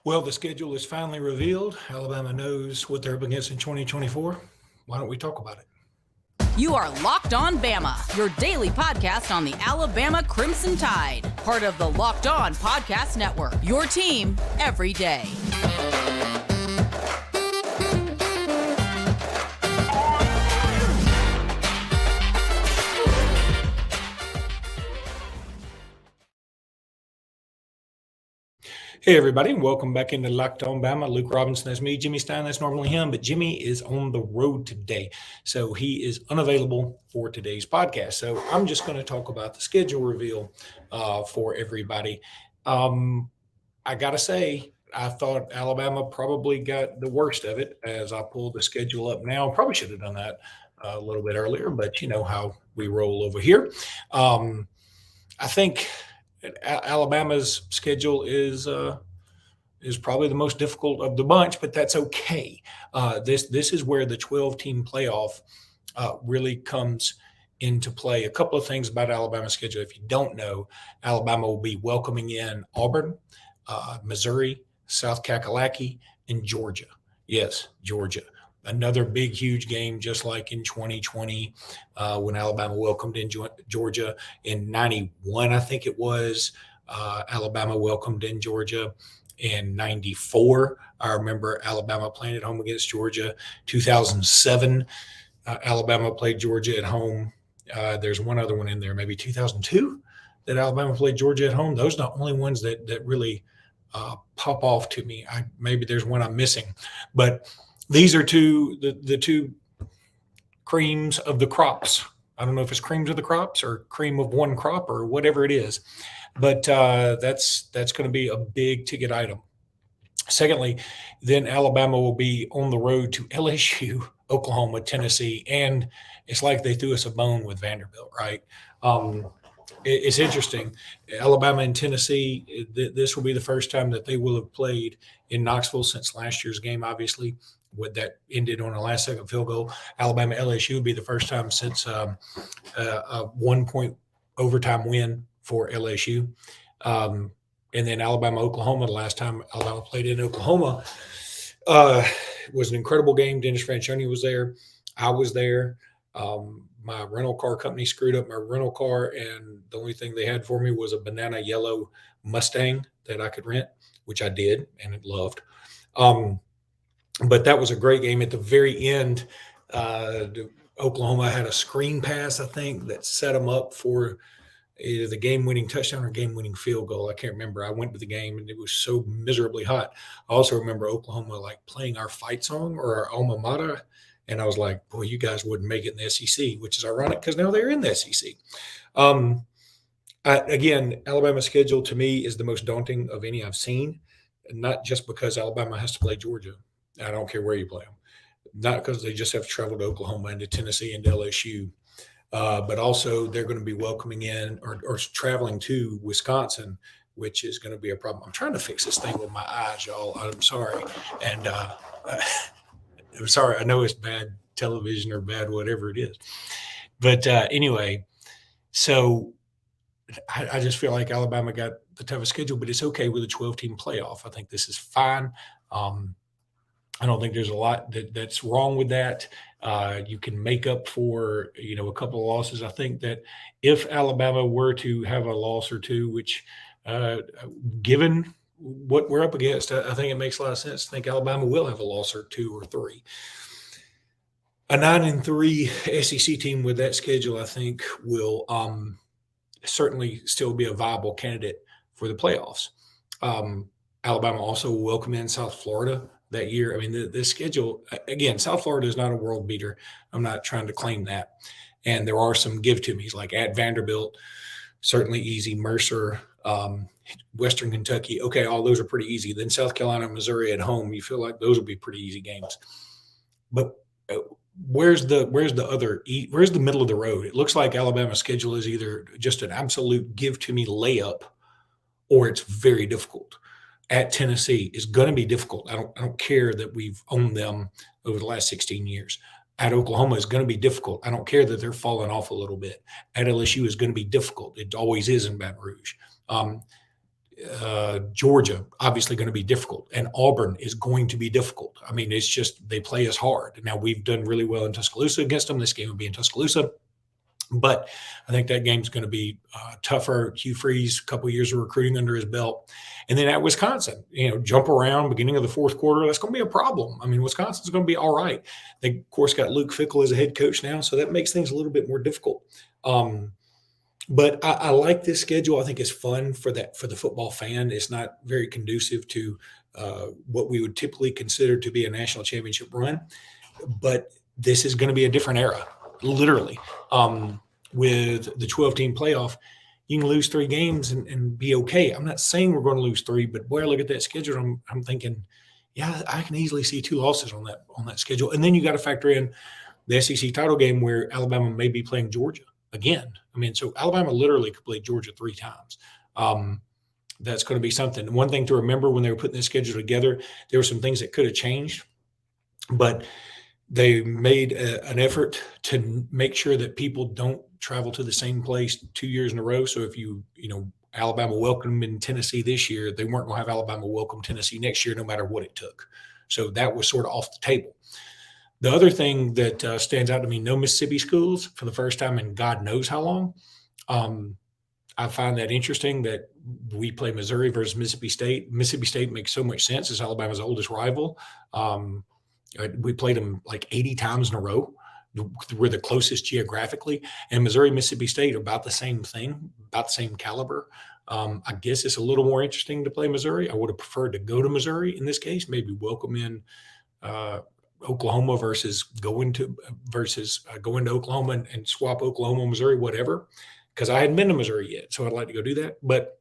Well, the schedule is finally revealed. Alabama knows what they're up against in 2024. Why don't we talk about it? You are Locked On Bama, your daily podcast on the Alabama Crimson Tide, part of the Locked On Podcast Network, your team every day. Hey, everybody, and welcome back into Locked On Bama. Luke Robinson, that's me. Jimmy Stein, that's normally him, but Jimmy is on the road today, so he is unavailable for today's podcast. So I'm just going to talk about the schedule reveal for everybody. I got to say, I thought Alabama probably got the worst of it as I pulled the schedule up now. Probably should have done that a little bit earlier, but you know how we roll over here. I think Alabama's schedule is probably the most difficult of the bunch, but that's okay. This is where the 12-team playoff really comes into play. A couple of things about Alabama's schedule. If you don't know, Alabama will be welcoming in Auburn, Missouri, South Kakalaki, and Georgia. Yes, Georgia. Another big, huge game, just like in 2020 when Alabama welcomed in Georgia. In 91, I think it was, Alabama welcomed in Georgia. In 94, I remember Alabama playing at home against Georgia. 2007, Alabama played Georgia at home. There's one other one in there, maybe 2002, that Alabama played Georgia at home. Those are the only ones that really pop off to me. Maybe there's one I'm missing, but these are the two creams of the crops. I don't know if it's creams of the crops or cream of one crop or whatever it is, but that's going to be a big ticket item. Secondly, then Alabama will be on the road to LSU, Oklahoma, Tennessee, and it's like they threw us a bone with Vanderbilt, right? It's interesting. Alabama and Tennessee, this will be the first time that they will have played in Knoxville since last year's game, obviously. That ended on a last-second field goal. Alabama LSU would be the first time since a 1-point overtime win for LSU. And then Alabama Oklahoma, the last time Alabama played in Oklahoma, was an incredible game. Dennis Franchione was there. I was there. My rental car company screwed up my rental car, and the only thing they had for me was a banana yellow Mustang that I could rent, which I did and loved. But that was a great game. At the very end, Oklahoma had a screen pass, I think, that set them up for either the game-winning touchdown or game-winning field goal. I can't remember. I went to the game, and it was so miserably hot. I also remember Oklahoma, playing our fight song or our alma mater, and I was like, boy, you guys wouldn't make it in the SEC, which is ironic because now they're in the SEC. Again, Alabama's schedule to me is the most daunting of any I've seen, not just because Alabama has to play Georgia. I don't care where you play them. Not because they just have to travel to Oklahoma and to Tennessee and to LSU, but also they're going to be welcoming in or traveling to Wisconsin, which is going to be a problem. I'm trying to fix this thing with my eyes, y'all. I'm sorry. And I'm sorry. I know it's bad television or bad whatever it is. But anyway, so I just feel like Alabama got the toughest schedule, but it's okay with a 12-team playoff. I think this is fine. I don't think there's a lot that's wrong with that. You can make up for, a couple of losses. I think that if Alabama were to have a loss or two, which given what we're up against, I think it makes a lot of sense to think Alabama will have a loss or two or three. A 9-3 SEC team with that schedule, I think, will certainly still be a viable candidate for the playoffs. Alabama also will welcome in South Florida that year. I mean, the schedule, again, South Florida is not a world beater. I'm not trying to claim that. And there are some give to me's, like at Vanderbilt, certainly easy. Mercer, Western Kentucky. Okay, all those are pretty easy. Then South Carolina, Missouri at home, you feel like those will be pretty easy games. But where's the middle of the road? It looks like Alabama's schedule is either just an absolute give to me layup or it's very difficult. At Tennessee is going to be difficult. I don't care that we've owned them over the last 16 years. At Oklahoma is going to be difficult. I don't care that they're falling off a little bit. At LSU is going to be difficult. It always is in Baton Rouge. Georgia, obviously going to be difficult, and Auburn is going to be difficult. I mean, it's just they play us hard. Now, we've done really well in Tuscaloosa against them. This game will be in Tuscaloosa. But I think that game's going to be tougher. Hugh Freeze, a couple of years of recruiting under his belt. And then at Wisconsin, jump around beginning of the fourth quarter. That's going to be a problem. I mean, Wisconsin's going to be all right. They, of course, got Luke Fickell as a head coach now, so that makes things a little bit more difficult. But I like this schedule. I think it's fun for the football fan. It's not very conducive to what we would typically consider to be a national championship run. But this is going to be a different era, literally. With the 12-team playoff, you can lose 3 games and be okay. I'm not saying we're going to lose 3, but boy, I look at that schedule. I'm thinking, yeah, I can easily see 2 losses on that schedule. And then you got to factor in the SEC title game where Alabama may be playing Georgia again. I mean, so Alabama literally could play Georgia 3 times. That's going to be something. One thing to remember when they were putting this schedule together, there were some things that could have changed, but they made an effort to make sure that people don't travel to the same place 2 years in a row. So if Alabama welcomed in Tennessee this year, they weren't going to have Alabama welcome Tennessee next year, no matter what it took. So that was sort of off the table. The other thing that stands out to me, no Mississippi schools for the first time in God knows how long. I find that interesting that we play Missouri versus Mississippi State. Mississippi State makes so much sense. It's Alabama's oldest rival. We played them like 80 times in a row. We're the closest geographically. And Missouri, Mississippi State, about the same thing, about the same caliber. I guess it's a little more interesting to play Missouri. I would have preferred to go to Missouri in this case, maybe welcome in Oklahoma versus going to Oklahoma and swap Oklahoma, Missouri, whatever, because I hadn't been to Missouri yet. So I'd like to go do that. But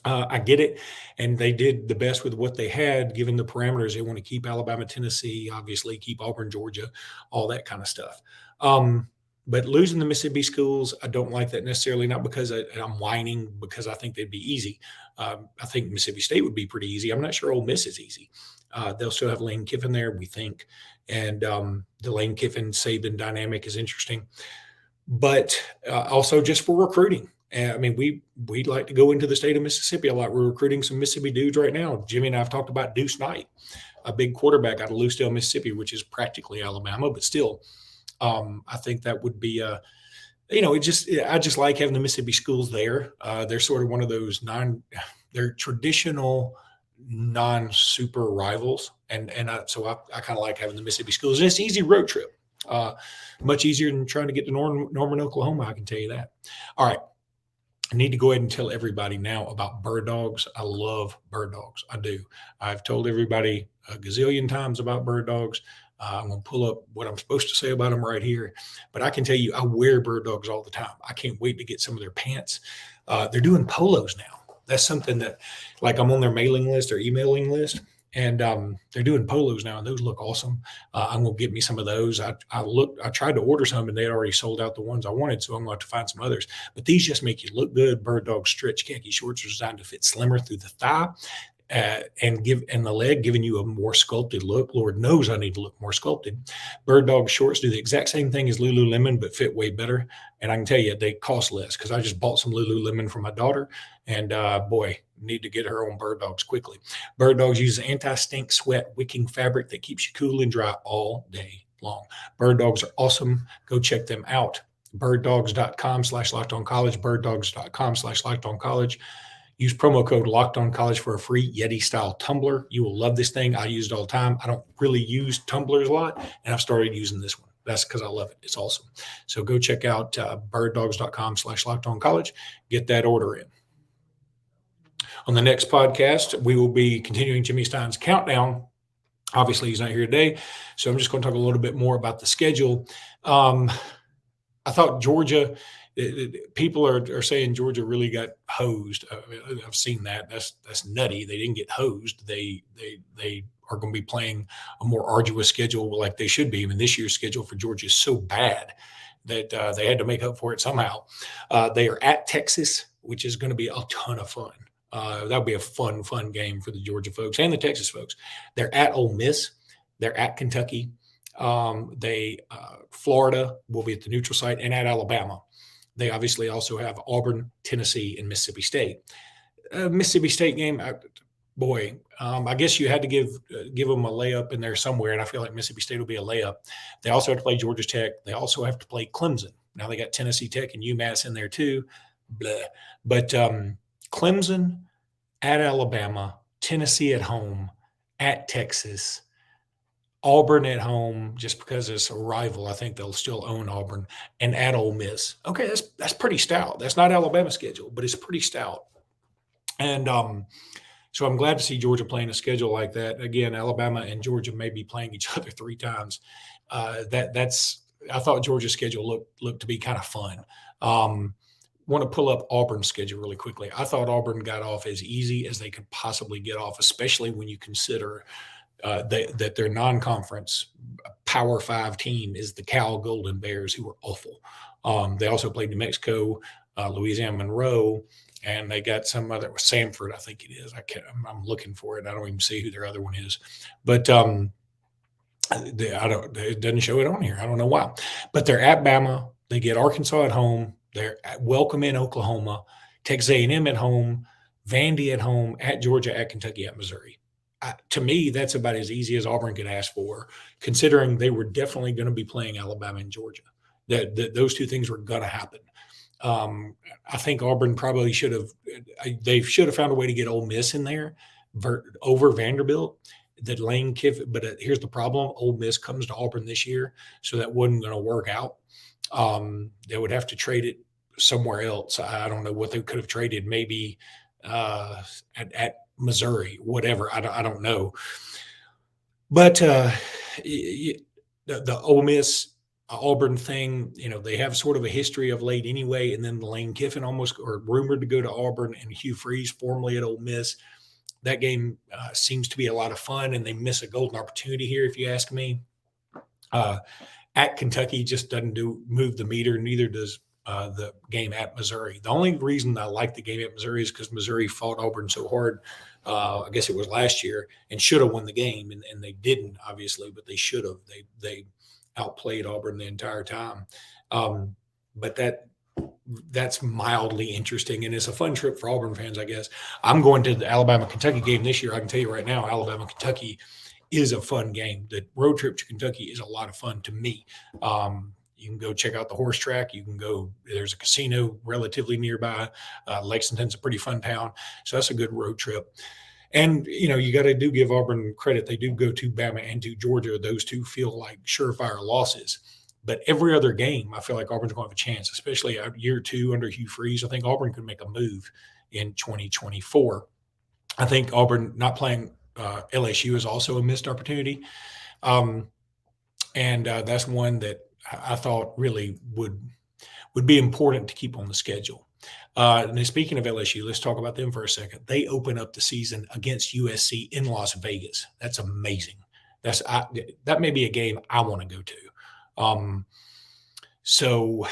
I get it. And they did the best with what they had, given the parameters. They want to keep Alabama, Tennessee, obviously, keep Auburn, Georgia, all that kind of stuff. But losing the Mississippi schools, I don't like that necessarily, not because I'm whining, because I think they'd be easy. I think Mississippi State would be pretty easy. I'm not sure Ole Miss is easy. They'll still have Lane Kiffin there, we think. And the Lane Kiffin-Saban dynamic is interesting. But also just for recruiting. I mean, we'd like to go into the state of Mississippi a lot. We're recruiting some Mississippi dudes right now. Jimmy and I have talked about Deuce Knight, a big quarterback out of Lucedale, Mississippi, which is practically Alabama, but still, I think that would be I just like having the Mississippi schools there. They're sort of one of those they're traditional non-super rivals, so I kind of like having the Mississippi schools. And it's an easy road trip, much easier than trying to get to Norman, Oklahoma. I can tell you that. All right. I need to go ahead and tell everybody now about Birddogs. I love Birddogs. I do. I've told everybody a gazillion times about Birddogs. I'm going to pull up what I'm supposed to say about them right here. But I can tell you, I wear Birddogs all the time. I can't wait to get some of their pants. They're doing polos now. That's something that, like, I'm on their mailing list or emailing list. And they're doing polos now, and those look awesome. I'm going to get me some of those. I tried to order some, and they had already sold out the ones I wanted, so I'm going to have to find some others. But these just make you look good. Birddog stretch khaki shorts are designed to fit slimmer through the thigh and the leg, giving you a more sculpted look. Lord knows I need to look more sculpted. Birddog shorts do the exact same thing as Lululemon, but fit way better. And I can tell you, they cost less because I just bought some Lululemon for my daughter, and boy, need to get her on Birddogs quickly. Birddogs uses anti-stink sweat wicking fabric that keeps you cool and dry all day long. Birddogs are awesome. Go check them out. Birddogs.com/LockedOnCollege, Birddogs.com/LockedOnCollege. Use promo code LockedOnCollege for a free Yeti-style tumbler. You will love this thing. I use it all the time. I don't really use tumblers a lot, and I've started using this one. That's because I love it. It's awesome. So go check out birddogs.com/LockedOnCollege. Get that order in. On the next podcast, we will be continuing Jimmy Stein's countdown. Obviously, he's not here today, so I'm just going to talk a little bit more about the schedule. I thought Georgia, people are saying Georgia really got hosed. I've seen that. That's nutty. They didn't get hosed. They are going to be playing a more arduous schedule like they should be. I mean, this year's schedule for Georgia is so bad that they had to make up for it somehow. They are at Texas, which is going to be a ton of fun. That'll be a fun game for the Georgia folks and the Texas folks. They're at Ole Miss. They're at Kentucky. Florida will be at the neutral site and at Alabama. They obviously also have Auburn, Tennessee, and Mississippi State. Mississippi State game, I guess you had to give them a layup in there somewhere, and I feel like Mississippi State will be a layup. They also have to play Georgia Tech. They also have to play Clemson. Now they got Tennessee Tech and UMass in there too. Blah. But Clemson at Alabama, Tennessee at home, at Texas, Auburn at home, just because it's a rival. I think they'll still own Auburn, and at Ole Miss. Okay, that's pretty stout. That's not Alabama's schedule, but it's pretty stout. And so I'm glad to see Georgia playing a schedule like that. Again, Alabama and Georgia may be playing each other 3 times. I thought Georgia's schedule looked to be kind of fun. Want to pull up Auburn's schedule really quickly. I thought Auburn got off as easy as they could possibly get off, especially when you consider that their non-conference Power 5 team is the Cal Golden Bears, who were awful. They also played New Mexico, Louisiana Monroe, and they got some other Samford, I think it is. I'm looking for it. I don't even see who their other one is, but it doesn't show it on here. I don't know why, but they're at Bama. They get Arkansas at home. They're welcome in Oklahoma, Texas A&M at home, Vandy at home, at Georgia, at Kentucky, at Missouri. To me, that's about as easy as Auburn could ask for, considering they were definitely going to be playing Alabama and Georgia. That those 2 things were going to happen. I think Auburn probably should have found a way to get Ole Miss in there over Vanderbilt. That Lane Kiffin, but here's the problem: Ole Miss comes to Auburn this year, so that wasn't going to work out. They would have to trade it somewhere else. I don't know what they could have traded. Maybe at Missouri, whatever. I don't know. But the Ole Miss Auburn thing, they have sort of a history of late anyway. And then Lane Kiffin or rumored to go to Auburn, and Hugh Freeze formerly at Ole Miss. That game seems to be a lot of fun, and they miss a golden opportunity here, if you ask me. At Kentucky just doesn't move the meter. Neither does the game at Missouri. The only reason I like the game at Missouri is because Missouri fought Auburn so hard. I guess it was last year, and should have won the game, and they didn't, obviously, but they should have. They outplayed Auburn the entire time. But that's mildly interesting, and it's a fun trip for Auburn fans, I guess. I'm going to the Alabama-Kentucky game this year. I can tell you right now, Alabama-Kentucky is a fun game. The road trip to Kentucky is a lot of fun to me. You can go check out the horse track. You can go, there's a casino relatively nearby. Lexington's a pretty fun town. So that's a good road trip. And, you got to give Auburn credit. They do go to Bama and to Georgia. Those 2 feel like surefire losses. But every other game, I feel like Auburn's going to have a chance, especially year 2 under Hugh Freeze. I think Auburn could make a move in 2024. I think Auburn not playing LSU is also a missed opportunity. And that's one that I thought really would be important to keep on the schedule. And then speaking of LSU, let's talk about them for a second. They open up the season against USC in Las Vegas. That's amazing. That may be a game I want to go to. So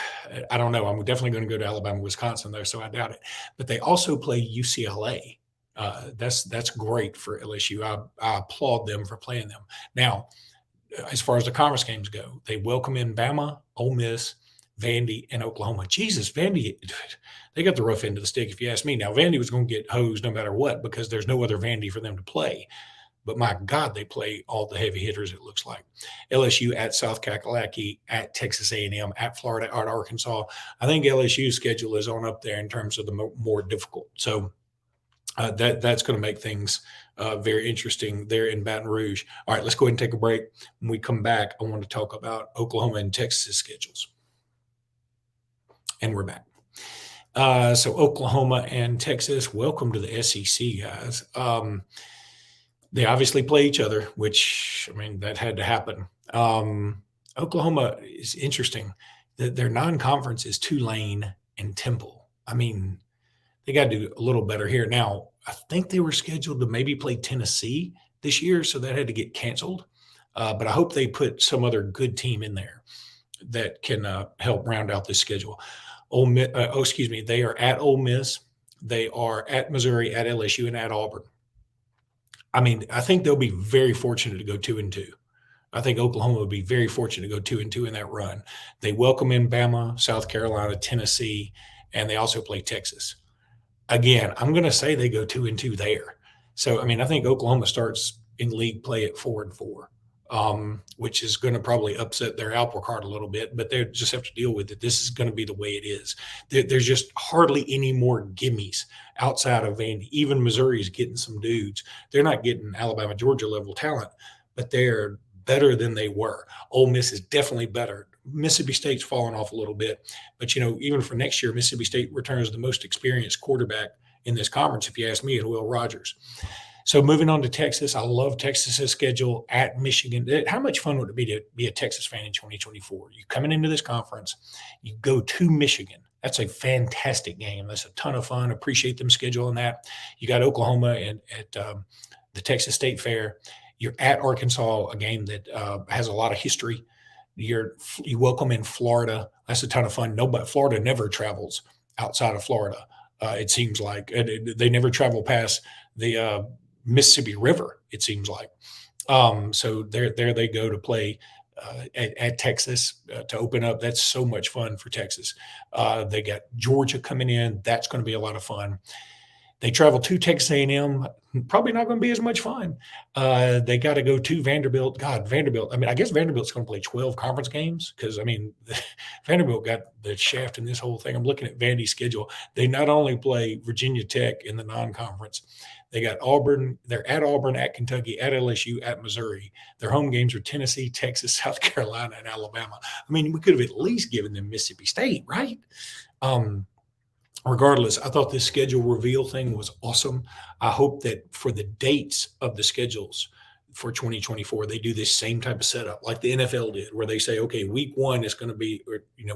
I don't know. I'm definitely going to go to Alabama, Wisconsin though, so I doubt it. But they also play UCLA. That's great for LSU. I applaud them for playing them. Now, as far as the conference games go, they welcome in Bama, Ole Miss, Vandy, and Oklahoma. Jesus, Vandy, they got the rough end of the stick, if you ask me. Now, Vandy was going to get hosed no matter what because there's no other Vandy for them to play. But my God, they play all the heavy hitters, it looks like. LSU at South Kakalaki, at Texas A&M, at Florida, at Arkansas. I think LSU's schedule is on up there in terms of the more difficult. So that's going to make things very interesting there in Baton Rouge. All right, let's go ahead and take a break. When we come back, I want to talk about Oklahoma and Texas schedules. And we're back. So Oklahoma and Texas, welcome to the SEC, guys. They obviously play each other, which, that had to happen. Oklahoma is interesting. Their non-conference is Tulane and Temple. They got to do a little better here. Now, I think they were scheduled to maybe play Tennessee this year, so that had to get canceled. But I hope they put some other good team in there that can help round out this schedule. They are at Ole Miss. They are at Missouri, at LSU, and at Auburn. I think they'll be very fortunate to go 2-2. I think Oklahoma would be very fortunate to go 2-2 in that run. They welcome in Bama, South Carolina, Tennessee, and they also play Texas. Again, I'm going to say they go 2-2 there. So, I mean, I think Oklahoma starts in league play at 4-4, which is going to probably upset their apple cart a little bit, but they just have to deal with it. This is going to be the way it is. There's just hardly any more gimmies outside of Vandy. Even Missouri is getting some dudes. They're not getting Alabama, Georgia level talent, but they're better than they were. Ole Miss is definitely better. Mississippi State's fallen off a little bit, but even for next year, Mississippi State returns the most experienced quarterback in this conference, if you ask me, and Will Rogers. So moving on to Texas, I love Texas's schedule at Michigan. How much fun would it be to be a Texas fan in 2024? You coming into this conference, you go to Michigan. That's a fantastic game. That's a ton of fun. Appreciate them scheduling that. You got Oklahoma and at the Texas State Fair. You're at Arkansas, a game that has a lot of history. You welcome in Florida. That's a ton of fun. Florida never travels outside of Florida. It seems like they never travel past the Mississippi River. It seems like. So there they go to play at Texas to open up. That's so much fun for Texas. They got Georgia coming in. That's going to be a lot of fun. They travel to Texas A&M. Probably not going to be as much fun. They got to go to Vanderbilt. God, Vanderbilt. I mean, I guess Vanderbilt's going to play 12 conference games because, I mean, Vanderbilt got the shaft in this whole thing. I'm looking at Vandy's schedule. They not only play Virginia Tech in the non-conference, they got Auburn. They're at Auburn, at Kentucky, at LSU, at Missouri. Their home games are Tennessee, Texas, South Carolina, and Alabama. I mean, we could have at least given them Mississippi State, right? Regardless, I thought this schedule reveal thing was awesome. I hope that for the dates of the schedules for 2024, they do this same type of setup like the NFL did, where they say, okay, week 1 is going to be,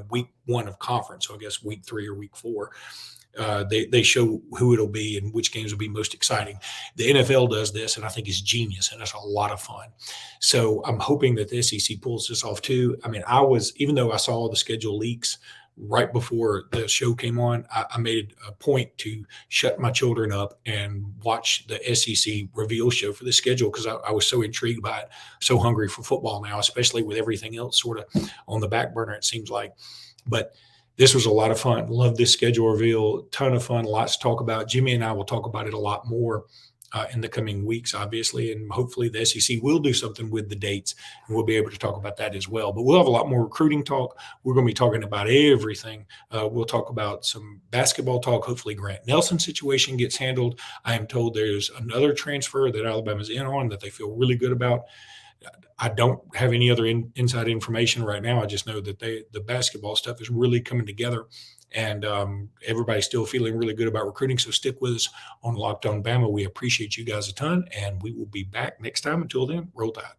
week 1 of conference. So I guess week 3 or week 4. They show who it'll be and which games will be most exciting. The NFL does this, and I think it's genius, and it's a lot of fun. So I'm hoping that the SEC pulls this off too. I mean, even though I saw the schedule leaks right before the show came on, I made a point to shut my children up and watch the SEC reveal show for the schedule because I was so intrigued by it, so hungry for football now, especially with everything else sort of on the back burner, it seems like. But this was a lot of fun. Love this schedule reveal. Ton of fun. Lots to talk about. Jimmy and I will talk about it a lot more in the coming weeks, obviously, and hopefully the SEC will do something with the dates, and we'll be able to talk about that as well. But we'll have a lot more recruiting talk. We're going to be talking about everything. We'll talk about some basketball talk. Hopefully Grant Nelson's situation gets handled. I am told there's another transfer that Alabama's in on that they feel really good about. I don't have any other inside information right now. I just know that the basketball stuff is really coming together, and everybody's still feeling really good about recruiting. So stick with us on Locked On Bama. We appreciate you guys a ton, and we will be back next time. Until then, roll tide.